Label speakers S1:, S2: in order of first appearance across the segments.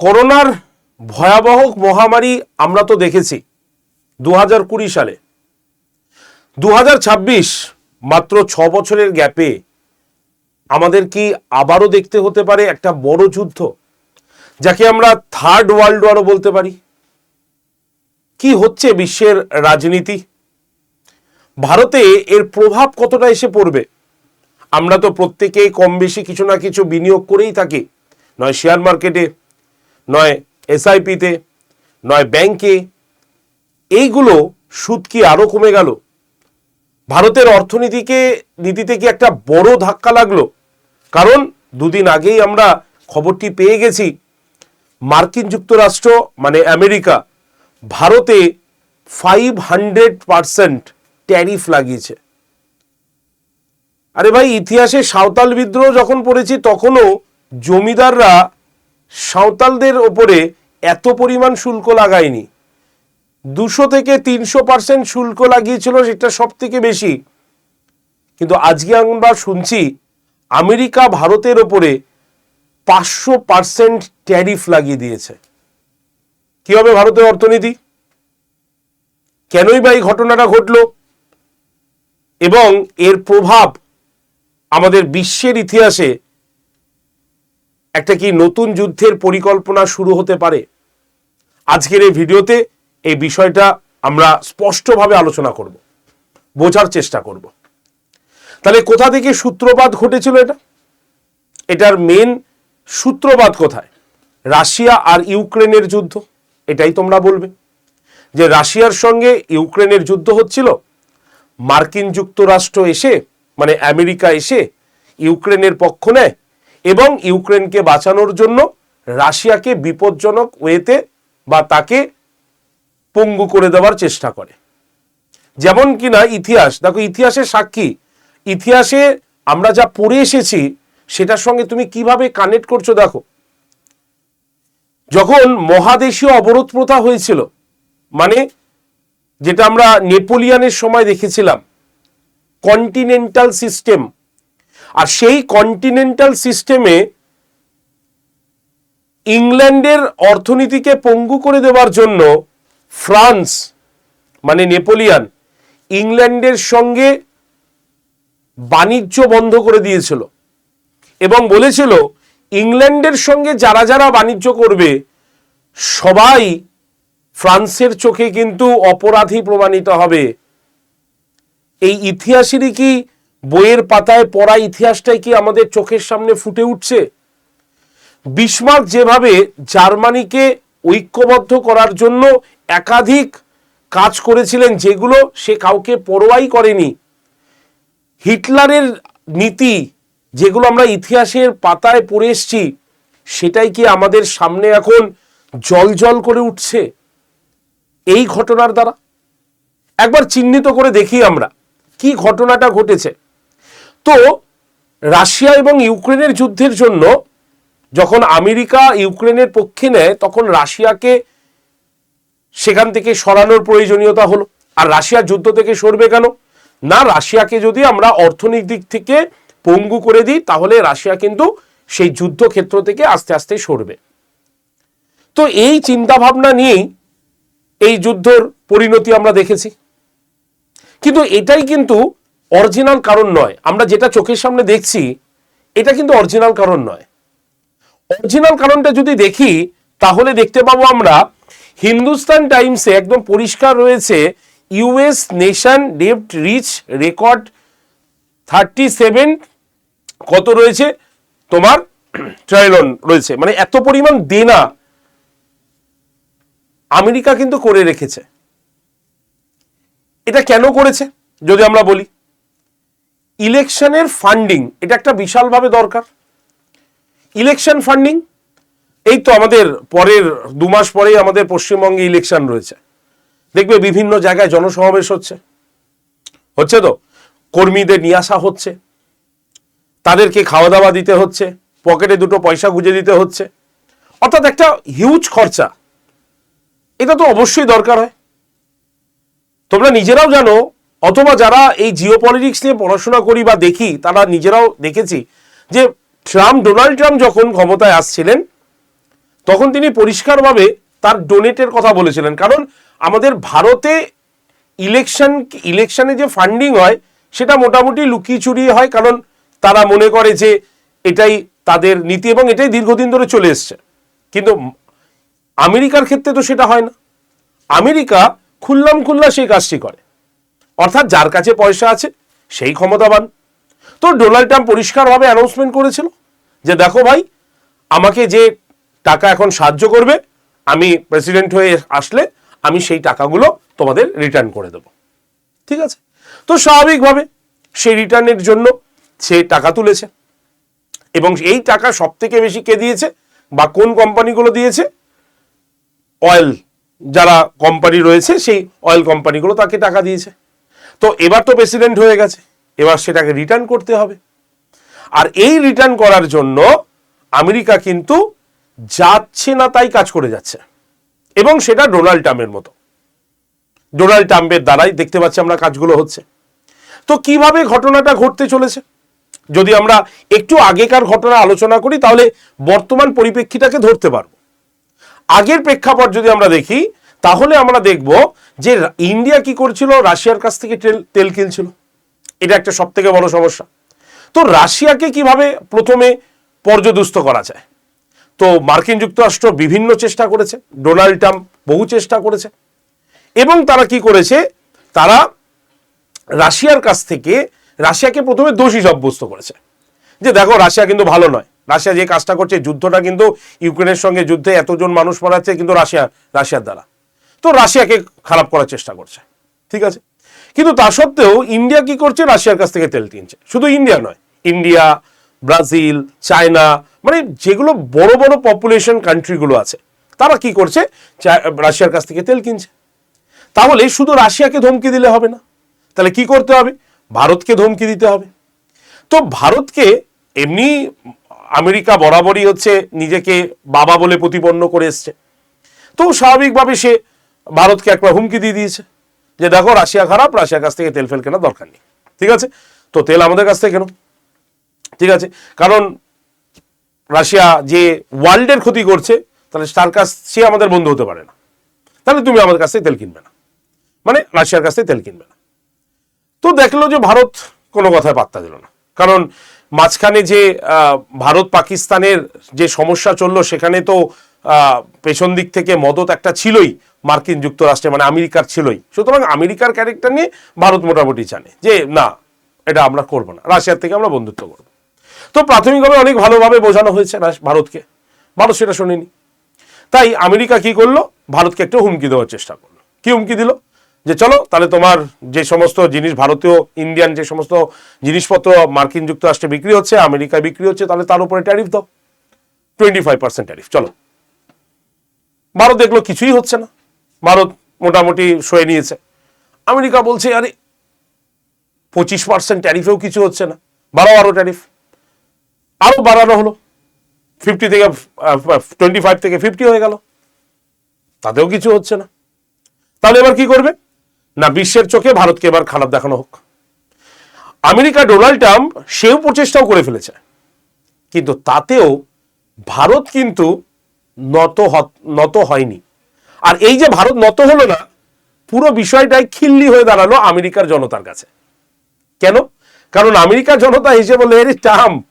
S1: করোনার ভয়াবহ মহামারী আমরা তো দেখেছি 2020 সালে। 2026 মাত্র 6 বছরের গ্যাপে আমাদের কি আবারও দেখতে হতে পারে একটা বড় যুদ্ধ, যাকে আমরা থার্ড ওয়ার্ল্ড ওয়ারও বলতে পারি? কি হচ্ছে বিশ্বের রাজনীতি, ভারতে এর প্রভাব কতটা এসে পড়বে? আমরা তো প্রত্যেকেই কম বেশি কিছু না কিছু বিনিয়োগ করেই থাকি, নয় শেয়ার মার্কেটে, নয় এসআইপিতে, নয় ব্যাংকে। এইগুলো সুদ কি আরো কমে গেল? ভারতের নীতিতে কি একটা বড় ধাক্কা লাগলো? কারণ দুদিন আগেই আমরা খবরটি পেয়ে গেছি, মার্কিন যুক্তরাষ্ট্র মানে আমেরিকা ভারতে 500% ট্যারিফ লাগিয়েছে। আরে ভাই, ইতিহাসে সাঁওতাল বিদ্রোহ যখন পড়েছি তখনও জমিদাররা সাঁওতালদের ওপরে এত পরিমাণ শুল্ক লাগায়নি। 200 থেকে 300% শুল্ক লাগিয়েছিল, সেটা সব থেকে বেশি। কিন্তু আজকে আমরা শুনছি আমেরিকা ভারতের ওপরে 500% ট্যারিফ লাগিয়ে দিয়েছে। কি হবে ভারতের অর্থনীতি? কেনই বা এই ঘটনাটা ঘটলো? এবং এর প্রভাব আমাদের বিশ্বের ইতিহাসে একটা কি নতুন যুদ্ধের পরিকল্পনা শুরু হতে পারে? আজকের এই ভিডিওতে এই বিষয়টা আমরা স্পষ্টভাবে আলোচনা করব, বোঝার চেষ্টা করব। তাহলে কোথা থেকে সূত্রপাত ঘটেছিল এটার মেন সূত্রপাত কোথায়? রাশিয়া আর ইউক্রেনের যুদ্ধ। এটাই তোমরা বলবে যে রাশিয়ার সঙ্গে ইউক্রেনের যুদ্ধ হচ্ছিল, মার্কিন যুক্তরাষ্ট্র এসে মানে আমেরিকা এসে ইউক্রেনের পক্ষ নেয় এবং ইউক্রেনকে বাঁচানোর জন্য রাশিয়াকে বিপজ্জনক ওয়েতে বা তাকে পঙ্গু করে দেওয়ার চেষ্টা করে। যেমন কিনা ইতিহাস দেখো, ইতিহাসের সাক্ষী, ইতিহাসে আমরা যা পড়ে এসেছি সেটার সঙ্গে তুমি কিভাবে কানেক্ট করছো দেখো। যখন মহাদেশীয় অবরোধ প্রথা হয়েছিল, মানে যেটা আমরা নেপোলিয়নের সময় দেখেছিলাম, কন্টিনেন্টাল সিস্টেম, আর সেই কন্টিনেন্টাল সিস্টেমে ইংল্যান্ডের অর্থনীতিকে পঙ্গু করে দেওয়ার জন্য ফ্রান্স মানে নেপোলিয়ন ইংল্যান্ডের সঙ্গে বাণিজ্য বন্ধ করে দিয়েছিল এবং বলেছিল ইংল্যান্ডের সঙ্গে যারা যারা বাণিজ্য করবে সবাই ফ্রান্সের চোখে কিন্তু অপরাধী প্রমাণিত হবে। এই ইতিহাসেরই কি বইয়ের পাতায় পড়া ইতিহাসটাই কি আমাদের চোখের সামনে ফুটে উঠছে? বিসমার্ক যেভাবে জার্মানিকে ঐক্যবদ্ধ করার জন্য একাধিক কাজ করেছিলেন, যেগুলো সে কাউকে পরোয়াই করেনি। হিটলারের নীতি যেগুলো আমরা ইতিহাসের পাতায় পড়ে এসেছি, সেটাই কি আমাদের সামনে এখন জ্বলজ্বল করে উঠছে এই ঘটনার দ্বারা? একবার চিহ্নিত করে দেখি আমরা কি ঘটনাটা ঘটেছে। তো রাশিয়া এবং ইউক্রেনের যুদ্ধের জন্য যখন আমেরিকা ইউক্রেনের পক্ষে নেয়, তখন রাশিয়াকে সেখান থেকে সরানোর প্রয়োজনীয়তা হলো। আর রাশিয়া যুদ্ধ থেকে সরবে কেন? না, রাশিয়াকে যদি আমরা অর্থনৈতিক দিক থেকে পঙ্গু করে দিই, তাহলে রাশিয়া কিন্তু সেই যুদ্ধক্ষেত্র থেকে আস্তে আস্তে সরবে। তো এই চিন্তা ভাবনা নিয়েই এই যুদ্ধের পরিণতি আমরা দেখেছি। কিন্তু এটাই কিন্তু অরিজিনাল কারণ নয়। আমরা যেটা চোখের সামনে দেখছি এটা কিন্তু অরিজিনাল কারণ নয়। অরিজিনাল কারণটা যদি দেখি তাহলে দেখতে পাবো আমরা হিন্দুস্তান টাইমসে একদম পরিষ্কার রয়েছে, ইউএস নেশন ডেপ্ট রিচ রেকর্ড 37 কত রয়েছে তোমার ট্রিলিয়ন রয়েছে, মানে এত পরিমাণ দেনা আমেরিকা কিন্তু করে রেখেছে। এটা কেন করেছে যদি আমরা বলি, ইলেকশনের ফান্ডিং এটা একটা বিশালভাবে দরকার। ইলেকশন ফান্ডিং, এই তো আমাদের পরের 2 মাস পরেই আমাদের পশ্চিমবঙ্গে ইলেকশন রয়েছে, দেখবে বিভিন্ন জায়গায় জনসমাবেশ হচ্ছে তো, কর্মীদের নিয়ে আসা হচ্ছে, তাদেরকে খাওয়া দাওয়া দিতে হচ্ছে, পকেটে 2 পয়সা গুঁজে দিতে হচ্ছে, অর্থাৎ একটা হিউজ খরচা। এটা তো অবশ্যই দরকার হয়। তোমরা নিজেরাও জানো, অথবা যারা এই জিওপলিটিক্স নিয়ে পড়াশোনা করি বা দেখি, তারা নিজেরাও দেখেছি যে ডোনাল্ড ট্রাম্প যখন ক্ষমতায় আসছিলেন তখন তিনি পরিষ্কারভাবে তার ডোনেটের কথা বলেছিলেন। কারণ আমাদের ভারতে ইলেকশনে যে ফান্ডিং হয় সেটা মোটামুটি লুকিয়ে চুরিয়ে হয়, কারণ তারা মনে করে যে এটাই তাদের নীতি এবং এটাই দীর্ঘদিন ধরে চলে এসছে। কিন্তু আমেরিকার ক্ষেত্রে তো সেটা হয় না। আমেরিকা খুল্লাম খুল্লা সেই কাজটি করে, অর্থাৎ যার কাছে পয়সা আছে সেই ক্ষমতাবান। তো ডোনাল্ড ট্রাম্প পরিষ্কারভাবে অ্যানাউন্সমেন্ট করেছিল যে দেখো ভাই, আমাকে যে টাকা এখন সাহায্য করবে, আমি প্রেসিডেন্ট হয়ে আসলে আমি সেই টাকাগুলো তোমাদের রিটার্ন করে দেব। ঠিক আছে, তো স্বাভাবিকভাবে সেই রিটার্নের জন্য সে টাকা তুলেছে, এবং এই টাকা সব থেকে বেশি কে দিয়েছে বা কোন কোম্পানিগুলো দিয়েছে? অয়েল যারা কোম্পানি রয়েছে সেই অয়েল কোম্পানিগুলো তাকে টাকা দিয়েছে। তো এবার তো প্রেসিডেন্ট হয়ে গেছে, এবার সেটাকে রিটার্ন করতে হবে। আর এই রিটার্ন করার জন্য আমেরিকা কিন্তু যাচ্ছে না তাই কাজ করে যাচ্ছে, এবং সেটা ডোনাল্ড ট্রাম্পের মতো। ডোনাল্ড ট্রাম্পের দ্বারাই দেখতে পাচ্ছি আমরা কাজগুলো হচ্ছে। তো কিভাবে ঘটনাটা ঘটতে চলেছে, যদি আমরা একটু আগেকার ঘটনা আলোচনা করি তাহলে বর্তমান পরিপ্রেক্ষিটাকে ধরতে পারবো। আগের প্রেক্ষাপট যদি আমরা দেখি তাহলে আমরা দেখব যে ইন্ডিয়া কি করছিল, রাশিয়ার কাছ থেকে তেল কিনছিল। এটা একটা সব থেকে বড় সমস্যা। তো রাশিয়াকে কিভাবে প্রথমে পর্যদুস্ত করা যায়, তো মার্কিন যুক্তরাষ্ট্র বিভিন্ন চেষ্টা করেছে, ডোনাল্ড ট্রাম্প বহু চেষ্টা করেছে, এবং তারা কি করেছে, তারা রাশিয়ার কাছ থেকে রাশিয়াকে প্রথমে দোষী সাব্যস্ত করেছে যে দেখো রাশিয়া কিন্তু ভালো নয়, রাশিয়া যে কাজটা করছে, যুদ্ধটা কিন্তু ইউক্রেনের সঙ্গে যুদ্ধে এতজন মানুষ মারাচ্ছে কিন্তু রাশিয়ার দ্বারা, তো রাশিয়াকে খারাপ করার চেষ্টা করছে। ঠিক আছে, কিন্তু তা সত্ত্বেও ইন্ডিয়া কি করছে, রাশিয়ার কাছ থেকে তেল কিনছে। শুধু ইন্ডিয়া নয়, ইন্ডিয়া, ব্রাজিল, চায়না, মানে যেগুলো বড় বড় পপুলেশন কান্ট্রিগুলো আছে তারা কি করছে, রাশিয়ার কাছ থেকে তেল কিনছে। তাহলে শুধু রাশিয়াকে ধমকি দিলে হবে না, তাহলে কি করতে হবে, ভারতকে ধমকি দিতে হবে। তো ভারতকে এমনি আমেরিকা বরাবরই হচ্ছে নিজেকে বাবা বলে প্রতিপন্ন করে এসছে, তো স্বাভাবিকভাবে সে ভারতকে একবার হুমকি দিয়ে দিয়েছে যে দেখো রাশিয়া খারাপ, রাশিয়ার কাছ থেকে তেল ফেল কেনার দরকার নেই। ঠিক আছে, তো তেল আমাদের কাছ থেকে কেন। ঠিক আছে, কারণ রাশিয়া যে ওয়ার্ল্ডের ক্ষতি করছে, তাহলে তার কাছ সে আমাদের বন্ধু হতে পারে না, তাহলে তুমি আমাদের কাছ থেকে তেল কিনবে না, মানে রাশিয়ার কাছ থেকে তেল কিনবে না। তো দেখলো যে ভারত কোনো কথায় পাত্তা দিল না, কারণ মাঝখানে যে ভারত পাকিস্তানের যে সমস্যা চললো সেখানে তো পেছন দিক থেকে মদত একটা ছিলই মার্কিন যুক্তরাষ্ট্রে, মানে আমেরিকার ছিলই। সুতরাং আমেরিকার ক্যারেক্টার নিয়ে ভারত মোটামুটি জানে যে না, এটা আমরা করবো না, রাশিয়ার থেকে আমরা বন্ধুত্ব করবো। তো প্রাথমিকভাবে অনেক ভালোভাবে বোঝানো হয়েছে ভারতকে, ভারত সেটা শোনেনি। তাই আমেরিকা কি করলো, ভারতকে একটা হুমকি দেওয়ার চেষ্টা করলো। কি হুমকি দিল, যে চলো তাহলে তোমার যে সমস্ত জিনিস, ভারতীয় ইন্ডিয়ান যে সমস্ত জিনিসপত্র মার্কিন যুক্তরাষ্ট্রে বিক্রি হচ্ছে, আমেরিকায় বিক্রি হচ্ছে, তাহলে তার উপরে ট্যারিফ দাও, 25% ট্যারিফ। চলো, ভারত দেখলো কিছুই হচ্ছে না, ভারত মোটামুটি সয়ে নিয়েছে। আমেরিকা বলছে আরে 25% ট্যারিফেও কিছু হচ্ছে না, বাড়াও আরো ট্যারিফ, আরো বাড়ানো হলো, 50 থেকে 25 থেকে 50 হয়ে গেল, তাতেও কিছু হচ্ছে না। তাহলে এবার কি করবে না, বিশ্বের চোখে ভারতকে এবার খারাপ দেখানো হোক। আমেরিকা ডোনাল্ড ট্রাম্প সেও প্রচেষ্টাও করে ফেলেছে, কিন্তু তাতেও ভারত কিন্তু নত হয়নি। আর এই যে ভারত নত হলো না, পুরো বিষয়টাই খিল্লি হয়ে দাঁড়ালো আমেরিকার জনতার কাছে। কেন, কারণ আমেরিকার জনতা এসে বলে আরে ট্রাম্প,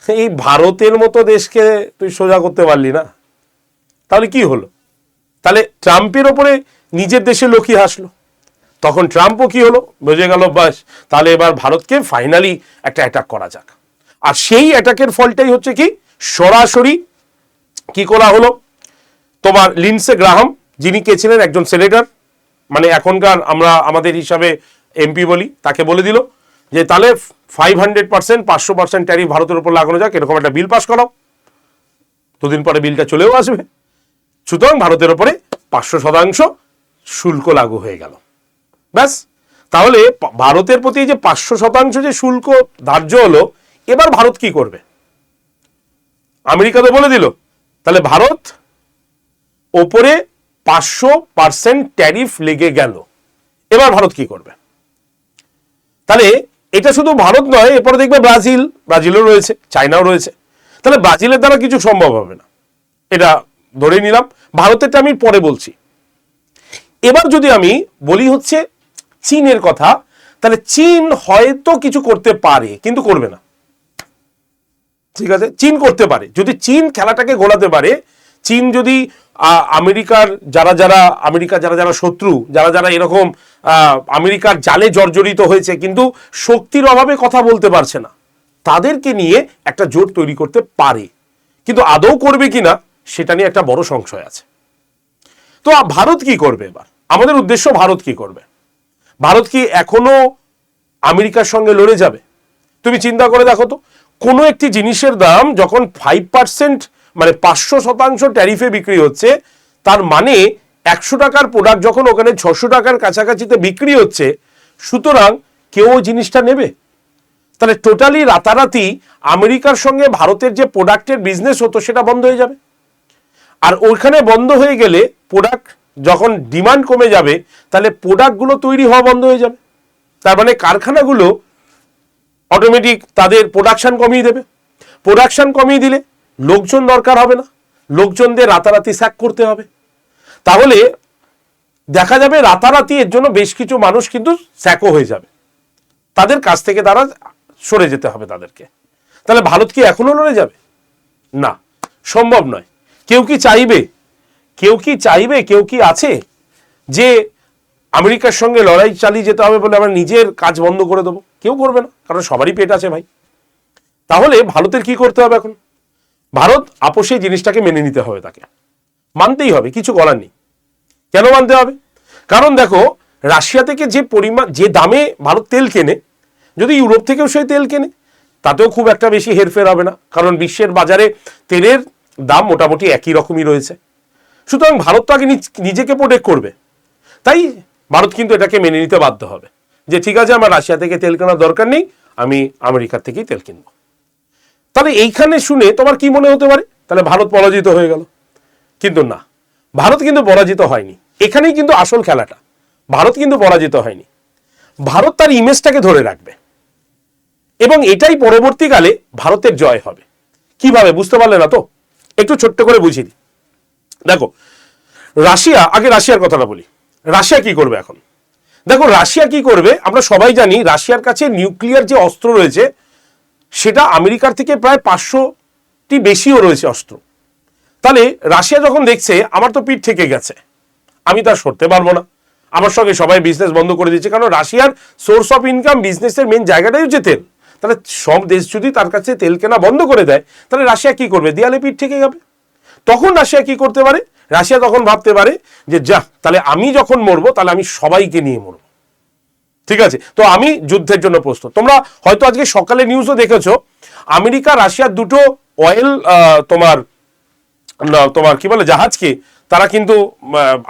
S1: এই ভারতের মতো দেশকে তুই সোজা করতে পারলি না, তাহলে কি হলো, তাহলে ট্রাম্পের ওপরে নিজের দেশে লোকই হাসলো। তখন ট্রাম্পও কি হলো, বুঝে গেল বাস, তাহলে এবার ভারতকে ফাইনালি একটা অ্যাটাক করা যাক। আর সেই অ্যাটাকের ফলটাই হচ্ছে কি, সরাসরি কি করা হলো, তোমার লিন্ডসে গ্রাহাম, যিনি কে ছিলেন একজন সেনেটর, মানে এখনকার আমরা আমাদের হিসাবে এমপি বলি, তাকে বলে দিল যে তাহলে 500%, 500% ট্যারিফ ভারতের উপর লাগানো যাক, এরকম একটা বিল পাস করাও। দুদিন পরে বিলটা চলেও আসবে। সুতরাং ভারতের উপরে 500% শুল্ক লাগু হয়ে গেল, ব্যাস। তাহলে ভারতের প্রতি যে 500% যে শুল্ক ধার্য হলো, এবার ভারত কি করবে, আমেরিকা তো বলে দিল, তাহলে ভারত ওপরে 500% ট্যারিফ লেগে গেল, এবার ভারত কি করবে। তাহলে এটা শুধু ভারত নয়, এরপরে দেখবে ব্রাজিলও রয়েছে, চায়নাও রয়েছে। তাহলে ব্রাজিলের দ্বারা কিছু সম্ভব হবে না, এটা ধরে নিলাম, ভারতেরটা আমি পরে বলছি। এবার যদি আমি বলি হচ্ছে চীনের কথা, তাহলে চীন হয়তো কিছু করতে পারে কিন্তু করবে না। ঠিক আছে, চীন করতে পারে, যদি চীন খেলাটাকে ঘোলাতে পারে। চীন যদি আমেরিকার যারা যারা শত্রু, যারা যারা এরকম আমেরিকার জালে জর্জরিত হয়েছে কিন্তু শক্তির অভাবে কথা বলতে পারছে না, তাদেরকে নিয়ে একটা জোট তৈরি করতে পারে, কিন্তু আদৌ করবে কিনা সেটা নিয়ে একটা বড় সংশয় আছে। তো ভারত কি করবে? এবার আমাদের উদ্দেশ্য ভারত কি করবে। ভারত কি এখনো আমেরিকার সঙ্গে লড়ে যাবে? তুমি চিন্তা করে দেখো তো, কোনো একটি জিনিসের দাম যখন 5% মানে 500% ট্যারিফে বিক্রি হচ্ছে, তার মানে 100 টাকার প্রোডাক্ট যখন ওখানে 600 টাকার কাছাকাছিতে বিক্রি হচ্ছে, সুতরাং কেউ ওই জিনিসটা নেবে? তাহলে টোটালি রাতারাতি আমেরিকার সঙ্গে ভারতের যে প্রোডাক্টের বিজনেস হতো সেটা বন্ধ হয়ে যাবে। আর ওইখানে বন্ধ হয়ে গেলে প্রোডাক্ট যখন ডিমান্ড কমে যাবে, তাহলে প্রোডাক্টগুলো তৈরি হওয়া বন্ধ হয়ে যাবে। তার মানে কারখানাগুলো অটোমেটিক তাদের প্রোডাকশন কমিয়ে দেবে। প্রোডাকশন কমিয়ে দিলে লোকজন দরকার হবে না, লোকজনদের রাতারাতি স্যাক করতে হবে। তাহলে দেখা যাবে রাতারাতি এর জন্য বেশ কিছু মানুষ কিন্তু স্যাকও হয়ে যাবে, তাদের কাছ থেকে তারা সরে যেতে হবে তাদেরকে। তাহলে ভারত কি এখনো লড়ে যাবে? না, সম্ভব নয়। কেউ কি চাইবে? কেউ কি আছে যে আমেরিকার সঙ্গে লড়াই চালিয়ে যেতে হবে বলে আমরা নিজের কাজ বন্ধ করে দেবো? কেউ করবে না, কারণ সবারই পেট আছে ভাই। তাহলে ভারতের কি করতে হবে এখন? ভারত আপোষে জিনিসটাকে মেনে নিতে হবে, তাকে মানতেই হবে, কিছু করার নেই। কেন মানতে হবে? কারণ দেখো, রাশিয়া থেকে যে পরিমাণ, যে দামে ভারত তেল কেনে, যদি ইউরোপ থেকেও সেই তেল কেনে, তাতেও খুব একটা বেশি হেরফের হবে না, কারণ বিশ্বের বাজারে তেলের দাম মোটামুটি একই রকমই রয়েছে। সুতরাং ভারত তো আগে নিজেকে প্রোটেক্ট করবে, তাই ভারত কিন্তু এটাকে মেনে নিতে বাধ্য হবে যে ঠিক আছে, আমার রাশিয়া থেকে তেল কেনার দরকার নেই, আমি আমেরিকার থেকেই তেল কিনবো। তাহলে এইখানে শুনে তোমার কি মনে হতে পারে? তাহলে ভারত পরাজিত হয়ে গেল। কিন্তু না, ভারত কিন্তু পরাজিত হয়নি। এখানেই কিন্তু আসল খেলাটা। ভারত কিন্তু পরাজিত হয়নি, ভারত তার ইমেজটাকে ধরে রাখবে এবং এটাই পরবর্তীকালে ভারতের জয় হবে। কিভাবে বুঝতে পারলে না তো? একটু ছোট্ট করে বুঝিয়ে দিই। দেখো, রাশিয়ার কথাটা বলি। রাশিয়া কি করবে এখন? দেখো, রাশিয়া কি করবে আমরা সবাই জানি। রাশিয়ার কাছে নিউক্লিয়ার যে অস্ত্র রয়েছে সেটা আমেরিকার থেকে প্রায় 500টি বেশিও রয়েছে অস্ত্র। তাহলে রাশিয়া যখন দেখছে আমার তো পিঠ থেকে গেছে, আমি তা সরতে পারবো না, আমার সঙ্গে সবাই বিজনেস বন্ধ করে দিচ্ছে, কারণ রাশিয়ার সোর্স অফ ইনকাম, বিজনেসের মেন জায়গাটাই হচ্ছে তেল। তাহলে সব দেশ যদি তার কাছে তেল কেনা বন্ধ করে দেয়, তাহলে রাশিয়া কি করবে? দেয়ালে পিঠ থেকে যাবে। তখন রাশিয়া কি করতে পারে? রাশিয়া তখন ভাবতে পারে যে যা, তাহলে আমি যখন মরবো তাহলে আমি সবাইকে নিয়ে মরবো। ঠিক আছে, তো আমি যুদ্ধের জন্য প্রস্তুত। তোমরা হয়তো আজকে সকালে নিউজও দেখেছো, আমেরিকা রাশিয়ার দুটো অয়েল তোমার কি বলে জাহাজকে তারা কিন্তু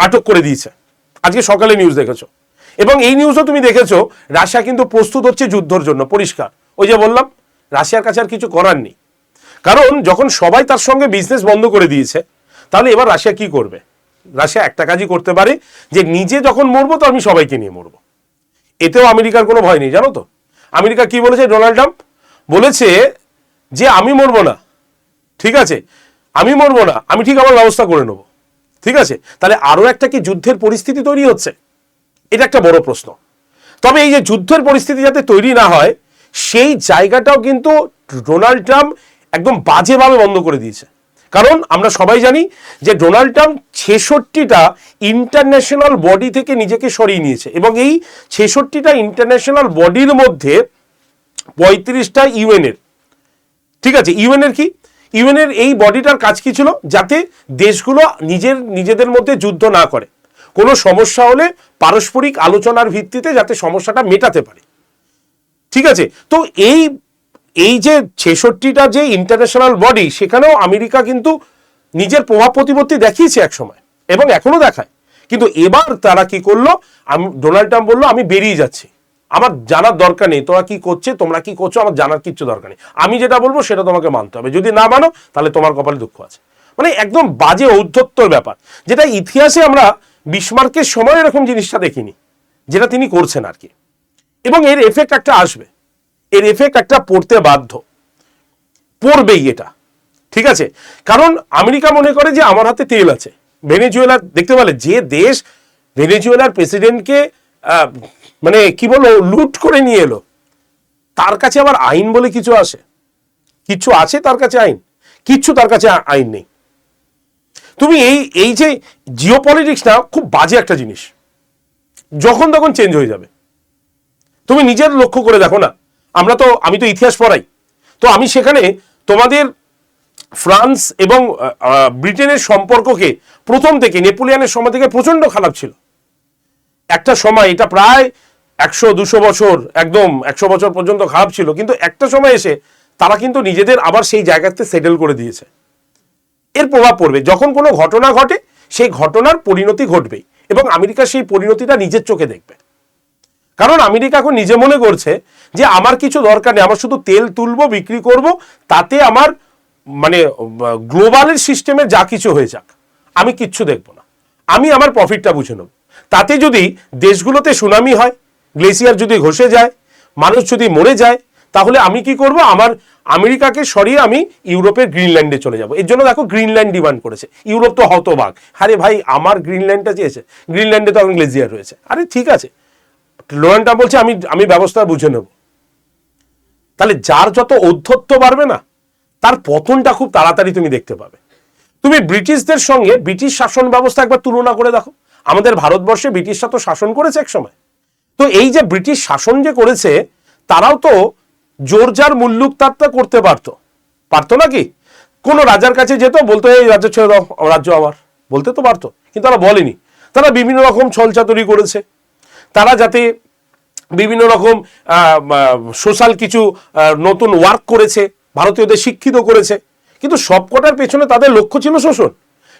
S1: আটক করে দিয়েছে। আজকে সকালে নিউজ দেখেছো, এবং এই নিউজও তুমি দেখেছো রাশিয়া কিন্তু প্রস্তুত হচ্ছে যুদ্ধের জন্য। পরিষ্কার, ওই যে বললাম, রাশিয়ার কাছে আর কিছু করার নেই, কারণ যখন সবাই তার সঙ্গে বিজনেস বন্ধ করে দিয়েছে, তাহলে এবার রাশিয়া কি করবে? রাশিয়া একটা কাজই করতে পারে, যে নিজে যখন মরবো তো আমি সবাইকে নিয়ে মরবো। এতেও আমেরিকার কোনো ভয় নেই, জানো তো? আমেরিকা কি বলেছে? ডোনাল্ড ট্রাম্প বলেছে যে আমি মরবো না, ঠিক আছে, আমি মরবো না, আমি ঠিক আমার ব্যবস্থা করে নেবো। ঠিক আছে, তাহলে আরো একটা কি যুদ্ধের পরিস্থিতি তৈরি হচ্ছে? এটা একটা বড় প্রশ্ন। তবে এই যে যুদ্ধের পরিস্থিতি যাতে তৈরি না হয়, সেই জায়গাটাও কিন্তু ডোনাল্ড ট্রাম্প একদম বাজেভাবে বন্ধ করে দিয়েছে। কারণ আমরা সবাই জানি যে ডোনাল্ড ট্রাম্প 66টা ইন্টারন্যাশনাল বডি থেকে নিজেকে সরিয়ে নিয়েছে, এবং এই 66টা ইন্টারন্যাশনাল বডির মধ্যে 35টা ইউএনের। ঠিক আছে, ইউএনের কি? ইউএনের এই বডিটার কাজ কি ছিল? যাতে দেশগুলো নিজেদের মধ্যে যুদ্ধ না করে, কোনো সমস্যা হলে পারস্পরিক আলোচনার ভিত্তিতে যাতে সমস্যাটা মেটাতে পারে। ঠিক আছে, তো এই যে 66টা যে ইন্টারন্যাশনাল বডি, সেখানেও আমেরিকা কিন্তু নিজের প্রভাব প্রতিপত্তি দেখিয়েছে এক সময়, এবং এখনো দেখায়। কিন্তু এবার তারা কি করলো? ডোনাল্ড ট্রাম্প বললো আমি বেরিয়ে যাচ্ছি, আমার জানার দরকার নেই তোমরা কি করছে, তোমরা কি করছো, আমার জানার কিচ্ছু দরকার নেই, আমি যেটা বলবো সেটা তোমাকে মানতে হবে, যদি না মানো তাহলে তোমার কপালে দুঃখ আছে। মানে একদম বাজে ঔদ্ধত্যর ব্যাপার, যেটা ইতিহাসে আমরা বিসমার্কের সময় এরকম জিনিসটা দেখিনি, যেটা তিনি করছেন আর কি। এবং এর এফেক্ট একটা আসবে, এর এফেক্ট একটা পড়তে বাধ্য, পড়বেই এটা। ঠিক আছে, কারণ আমেরিকা মনে করে যে আমার হাতে তেল আছে। ভেনেজুয়েলার দেখতে পেলে, যে দেশ ভেনেজুয়েলার প্রেসিডেন্টকে মানে কি বলবো লুট করে নিয়ে এলো, তার কাছে আবার আইন বলে কিছু আছে তার কাছে আইন? কিচ্ছু তার কাছে আইন নেই। তুমি এই যে জিওপলিটিক্সটা খুব বাজে একটা জিনিস, যখন তখন চেঞ্জ হয়ে যাবে। তুমি নিজের লক্ষ্য করে দেখো না, আমি তো ইতিহাস পড়াই, তো আমি সেখানে তোমাদের ফ্রান্স এবং ব্রিটেনের সম্পর্ককে প্রথম থেকে নেপোলিয়নের সময় থেকে প্রচন্ড খারাপ ছিল। একটা সময়, এটা প্রায় 100-200 বছর, একদম 100 বছর পর্যন্ত খারাপ ছিল, কিন্তু একটা সময় এসে তারা কিন্তু নিজেদের আবার সেই জায়গাতে সেটেল করে দিয়েছে। এর প্রভাব পড়বে যখন কোনো ঘটনা ঘটে, সেই ঘটনার পরিণতি ঘটবেই, এবং আমেরিকা সেই পরিণতিটা নিজের চোখে দেখবে। কারণ আমেরিকা এখন নিজে মনে করছে যে আমার কিছু দরকার নেই, আমার শুধু তেল তুলবো, বিক্রি করব, তাতে আমার মানে গ্লোবালের সিস্টেমে যা কিছু হয়ে যাক, আমি কিচ্ছু দেখব না, আমি আমার প্রফিটটা বুঝে নেব। তাতে যদি দেশগুলোতে সুনামি হয়, গ্লেসিয়ার যদি ঘষে যায়, মানুষ যদি মরে যায়, তাহলে আমি কি করব? আমার আমেরিকাকে সরিয়ে আমি ইউরোপের গ্রিনল্যান্ডে চলে যাব। এর জন্য দেখো গ্রিনল্যান্ড ডিমান্ড করেছে। ইউরোপ তো হতবাক, আরে ভাই আমার গ্রিনল্যান্ডটা চেয়েছে, গ্রিনল্যান্ডে তো এখন গ্লেসিয়ার রয়েছে। আরে ঠিক আছে, ডোনাল্ড ট্রাম্প বলছে আমি ব্যবস্থা বুঝে নেব। তাহলে যার যত ঔদ্ধত্য বাড়বে না, তার পতনটা খুব তাড়াতাড়ি তুমি দেখতে পাবে। তুমি ব্রিটিশদের সঙ্গে ব্রিটিশ শাসন ব্যবস্থা একবার তুলনা করে দেখো। আমাদের ভারতবর্ষে ব্রিটিশরা তো শাসন করেছে এক সময়, তো এই যে ব্রিটিশ শাসন যে করেছে, তারাও তো জোর যার মুল্লুক তারটা করতে পারতো নাকি? কোনো রাজার কাছে যেত, বলতো এই রাজ্য ছেড়ে দাও, রাজ্য আমার, বলতে তো পারতো, কিন্তু তারা বলেনি। তারা বিভিন্ন রকম ছলচাতুরি করেছে, তারা যাতে বিভিন্ন রকম সোশ্যাল কিছু নতুন ওয়ার্ক করেছে, ভারতীয়দের শিক্ষিত করেছে, কিন্তু সবকটার পেছনে তাদের লক্ষ্য ছিল শোষণ।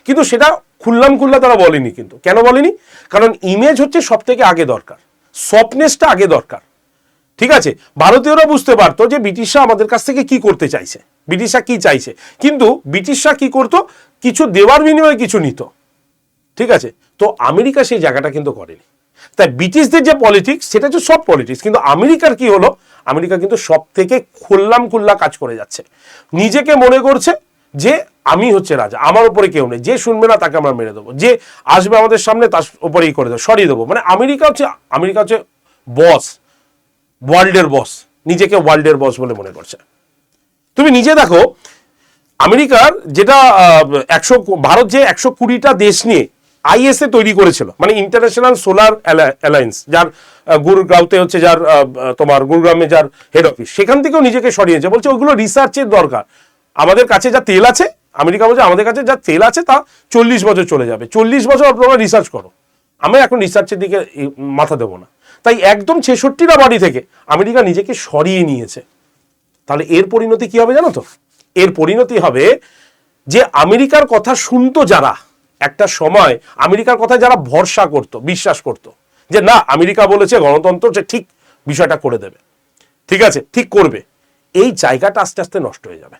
S1: কিন্তু সেটা খুল্লা তারা বলেনি। কিন্তু কেন বলেনি? কারণ ইমেজ হচ্ছে সব থেকে আগে দরকার, সফটনেসটা আগে দরকার। ঠিক আছে, ভারতীয়রা বুঝতে পারতো যে ব্রিটিশরা আমাদের কাছ থেকে কি করতে চাইছে, ব্রিটিশরা কি চাইছে, কিন্তু ব্রিটিশরা কি করতো, কিছু দেওয়ার বিনিময়ে কিছু নিত। ঠিক আছে, তো আমেরিকা সেই জায়গাটা কিন্তু করেনি। তাই ব্রিটিশদের যে পলিটিক্স, সেটা হচ্ছে সব পলিটিক্স, কিন্তু আমেরিকার কি হলো, আমেরিকা কিন্তু সব থেকে খুল্লা কাজ করে যাচ্ছে। নিজেকে মনে করছে যে আমি হচ্ছে রাজা, আমার উপরে কেউ নেই, যে শুনবে না তাকে আমরা মেরে দেবো, যে আসবে আমাদের সামনে তার উপরেই করে দেবো, সরিয়ে দেবো। মানে আমেরিকা হচ্ছে বস, ওয়ার্ল্ডের বস, নিজেকে ওয়ার্ল্ডের বস বলে মনে করছে। তুমি নিজে দেখো, আমেরিকার যেটা ভারত যে 120টা দেশ নিয়ে আইএসএ তৈরি করেছিল, মানে ইন্টারন্যাশনাল সোলার অ্যালায়েন্স, যার গুরগাঁওতে হচ্ছে, যার তোমার গুরগামে যার হেড অফিস, সেখান থেকেও নিজেকে সরিয়েছে। বলছে ওইগুলো রিসার্চের দরকার, আমাদের কাছে যা তেল আছে, আমেরিকা বলছে আমাদের কাছে যা তেল আছে তা 40 বছর চলে যাবে, 40 বছর আপনারা রিসার্চ করো, আমরা এখন রিসার্চের দিকে মাথা দেবো না। তাই একদম 66টা বাড়ি থেকে আমেরিকা নিজেকে সরিয়ে নিয়েছে। তাহলে এর পরিণতি কি হবে জানো তো? এর পরিণতি হবে যে আমেরিকার কথা শুনতো যারা, একটা সময় আমেরিকার কথা যারা ভরসা করত, বিশ্বাস করত, যে না আমেরিকা বলেছে গণতন্ত্র, যে ঠিক বিষয়টা করে দেবে, ঠিক আছে ঠিক করবে, এই জায়গাটা আস্তে আস্তে নষ্ট হয়ে যাবে।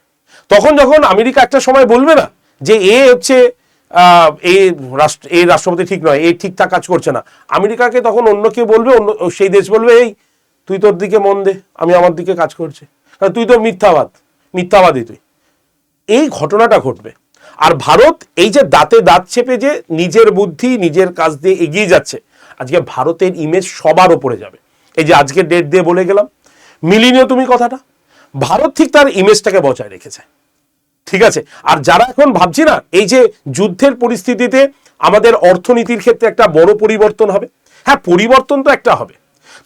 S1: তখন যখন আমেরিকা একটা সময় বলবে না যে এ হচ্ছে এই রাষ্ট্রপতি ঠিক নয়, এই ঠিকঠাক কাজ করছে না, আমেরিকাকে তখন অন্য কেউ বলবে, অন্য সেই দেশ বলবে এই তুই তোর দিকে মন দে, আমি আমার দিকে কাজ করছি, কারণ তুই তো মিথ্যাবাদী তুই। এই ঘটনাটা ঘটবে। আর ভারত এই যে দাঁতে দাঁত চেপে যে নিজের বুদ্ধি নিজের কাজ দিয়ে এগিয়ে যাচ্ছে, আজকে ভারতের ইমেজ সবার ওপরে যাবে। এই যে আজকের ডেট দিয়ে বলে গেলাম, মিলিনিও তুমি কথাটা, ভারত ঠিক তার ইমেজটাকে বজায় রেখেছে। ঠিক আছে, আর যারা এখন ভাবছি না এই যে যুদ্ধের পরিস্থিতিতে আমাদের অর্থনীতির ক্ষেত্রে একটা বড় পরিবর্তন হবে, হ্যাঁ পরিবর্তন তো একটা হবে,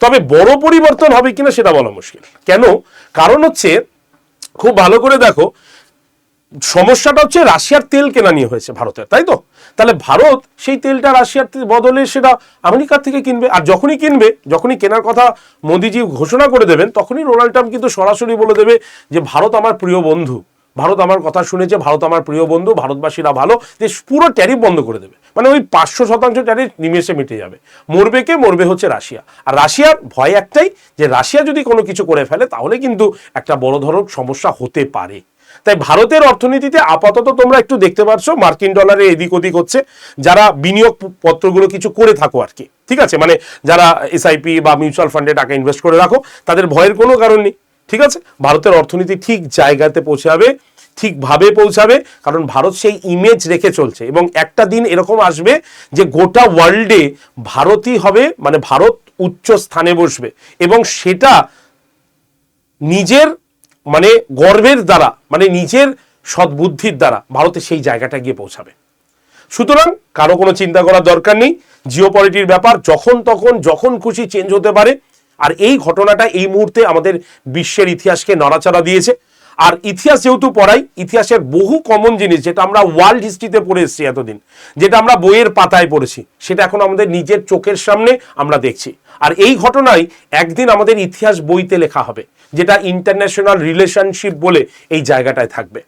S1: তবে বড় পরিবর্তন হবে কিনা সেটা বলা মুশকিল। কেন? কারণ হচ্ছে খুব ভালো করে দেখো, সমস্যাটা হচ্ছে রাশিয়ার তেল কেনা নিয়ে হয়েছে ভারতের, তাই তো? তাহলে ভারত সেই তেলটা রাশিয়ার বদলে সেটা আমেরিকার থেকে কিনবে, আর যখনই কেনার কথা মোদিজি ঘোষণা করে দেবেন, তখনই ডোনাল্ড ট্রাম্প কিন্তু সরাসরি বলে দেবে যে ভারত আমার প্রিয় বন্ধু, ভারত আমার কথা শুনেছে, ভারত আমার প্রিয় বন্ধু, ভারতবাসীরা ভালো, যে পুরো ট্যারিফ বন্ধ করে দেবে। মানে ওই 500% ট্যারিফ নিমেষে মিটে যাবে। মরবে হচ্ছে রাশিয়া। আর রাশিয়ার ভয় একটাই, যে রাশিয়া যদি কোনো কিছু করে ফেলে তাহলে কিন্তু একটা বড় ধরনের সমস্যা হতে পারে। তাই ভারতের অর্থনীতিতে আপাতত তোমরা একটু দেখতে পাচ্ছ মার্কিন ডলারে এদিক ওদিক হচ্ছে, যারা বিনিয়োগ পত্রগুলো কিছু করে থাকো আর কি, ঠিক আছে, মানে যারা এসআইপি বা মিউচুয়াল ফান্ডে টাকা ইনভেস্ট করে রাখো, তাদের ভয়ের কোনো কারণ নেই। ঠিক আছে, ভারতের অর্থনীতি ঠিক জায়গাতে পৌঁছে যাবে, ঠিকভাবে পৌঁছাবে, কারণ ভারত সেই ইমেজ রেখে চলছে এবং একটা দিন এরকম আসবে যে গোটা ওয়ার্ল্ডে ভারতই হবে, মানে ভারত উচ্চ স্থানে বসবে এবং সেটা নিজের মানে গর্বের দ্বারা, মানে নিজের সদ্বুদ্ধির দ্বারা ভারতে সেই জায়গাটা গিয়ে পৌঁছাবে। সুতরাং কারো কোনো চিন্তা করার দরকার নেই। জিওপলিটিক্সের ব্যাপার যখন তখন যখন খুশি চেঞ্জ হতে পারে, আর এই ঘটনাটা এই মুহূর্তে আমাদের বিশ্বের ইতিহাসকে নড়াচড়া দিয়েছে। আর ইতিহাস যেহেতু পড়াই, ইতিহাসের বহু কমন জিনিস যেটা আমরা ওয়ার্ল্ড হিস্ট্রিতে পড়ে এসেছি এতদিন, যেটা আমরা বইয়ের পাতায় পড়েছি, সেটা এখন আমাদের নিজের চোখের সামনে আমরা দেখছি। আর এই ঘটনাই একদিন আমাদের ইতিহাস বইতে লেখা হবে, যেটা ইন্টারন্যাশনাল রিলেশনশিপ বলে এই জায়গাটায় থাকবে।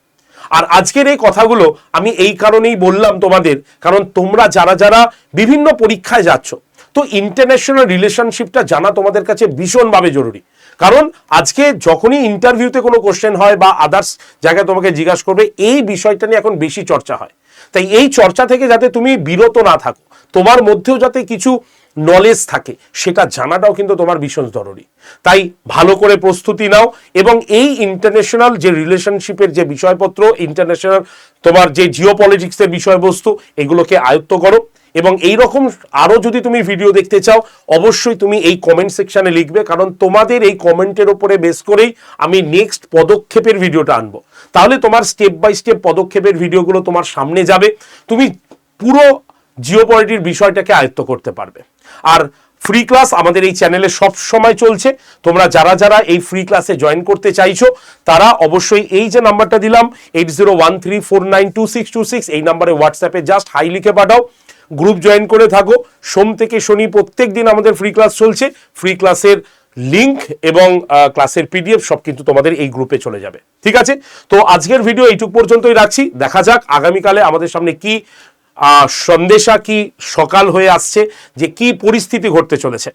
S1: আর আজকের এই কথাগুলো আমি এই কারণেই বললাম তোমাদের, কারণ তোমরা যারা যারা বিভিন্ন পরীক্ষায় যাচ্ছ, তো ইন্টারন্যাশনাল রিলেশনশিপটা জানা তোমাদের কাছে ভীষণভাবে জরুরি। কারণ আজকে যখনই ইন্টারভিউতে কোনো কোশ্চেন হয় বা আদার্স জায়গায় তোমাকে জিজ্ঞাসা করবে, এই বিষয়টা নিয়ে এখন বেশি চর্চা হয়। তাই এই চর্চা থেকে যাতে তুমি বিরত না থাকো, তোমার মধ্যেও যাতে কিছু নলেজ থাকে, সেটা জানাটাও কিন্তু তোমার ভীষণ জরুরি। তাই ভালো করে প্রস্তুতি নাও এবং এই ইন্টারন্যাশনাল যে রিলেশনশিপের যে বিষয়পত্র, ইন্টারন্যাশনাল তোমার যে জিওপলিটিক্সের বিষয়বস্তু, এগুলোকে আয়ত্ত করো। এবং এই রকম আরো যদি তুমি ভিডিও দেখতে চাও, অবশ্যই তুমি এই কমেন্ট সেকশনে লিখবে, কারণ তোমাদের এই কমেন্টের উপরে বেস করেই আমি নেক্সট পদক্ষেপের ভিডিওটা আনবো। তাহলে তোমার স্টেপ বাই স্টেপ পদক্ষেপের ভিডিওগুলো তোমার সামনে যাবে, তুমি পুরো জিওপলিটিক্স বিষয়টাকে আয়ত্ত করতে পারবে। আর ফ্রি ক্লাস আমাদের এই চ্যানেলে সব সময় চলছে। তোমরা যারা যারা এই ফ্রি ক্লাসে জয়েন করতে চাইছো, তারা অবশ্যই এই যে নাম্বারটা দিলাম 8013492626, এই নাম্বারে হোয়াটসঅ্যাপে জাস্ট হাই লিখে পাঠাও, গ্রুপ জয়েন করে থাকো। সোম থেকে শনি প্রত্যেক দিন আমাদের ফ্রি ক্লাস চলছে। ফ্রি ক্লাসের লিংক এবং ক্লাসের পিডিএফ সব কিন্তু তোমাদের এই গ্রুপে চলে যাবে। ঠিক আছে, তো আজকের ভিডিও এইটুকু পর্যন্তই রাখছি। দেখা যাক আগামীকালে আমাদের সামনে কি সন্দেশা, কি সকাল হয়ে আসছে, যে কি পরিস্থিতি ঘটতে চলেছে।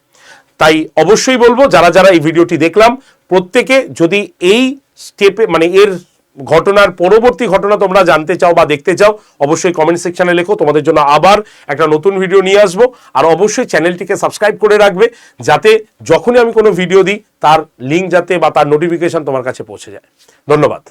S1: তাই অবশ্যই বলবো, যারা যারা এই ভিডিওটি দেখলাম, প্রত্যেকে যদি এই স্টেপে মানে এর ঘটনার পরবর্তী ঘটনা তোমরা জানতে চাও বা দেখতে চাও, অবশ্যই কমেন্ট সেকশনে লেখো। তোমাদের জন্য আবার একটা নতুন ভিডিও নিয়ে আসবো। আর অবশ্যই চ্যানেলটিকে সাবস্ক্রাইব করে রাখবে, যাতে যখনই আমি কোনো ভিডিও দিই তার লিঙ্ক যাতে বা তার নোটিফিকেশন তোমার কাছে পৌঁছে যায়। ধন্যবাদ।